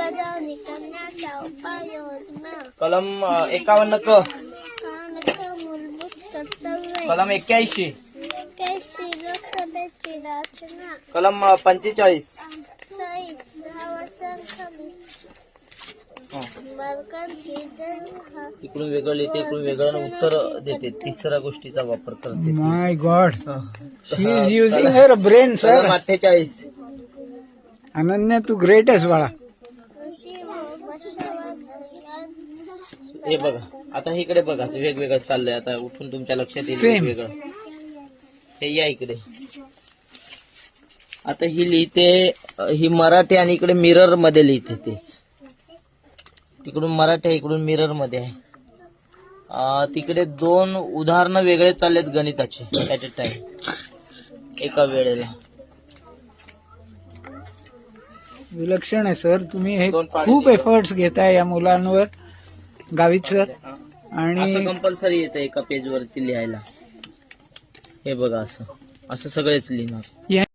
अंमलबजावणी करण्याच्या उपाययोजना. कलम 51 क. मूलभूत कर्तव्ये. कलम 81. लोकसभेची रचना. कलम 45. 10 वर्षांखाली बालकांची जन्म. इकडून वेगळं लिहिते, इकडून वेगळं उत्तर देते. तिसऱ्या गोष्टीचा वापर करते. My God, she is using her brain sir. कलम 48. अनन्या, तू ग्रेट आहेस बाळा. कृषी व मत्स्यवध हे बघा, आता इकडे बघा, वेगवेगळं चाललंय. आता उठून तुमच्या लक्षात येईल Same. वेगवेगळं. हे या इकडे. आता ही लिहिते, ही मराठी आणि इकडे मिरर मध्ये लिहिते. तेच तिकडून मराठी आहे, इकडून मिरर मध्ये आहे. तिकडे 2 उदाहरणं वेगळे चाललेत गणिताचे ऍट अ टाइम, एका वेळेला. विलक्षण आहे सर. तुम्ही हे दोन पाढे खूप लिहितो. एफर्ट्स घेताय या मुलांवर, गावित सर. असं आणि कंपल्सरी येतं एका पेज वरती लिहायला. हे बघा, असं असं सगळेच लिहिणार.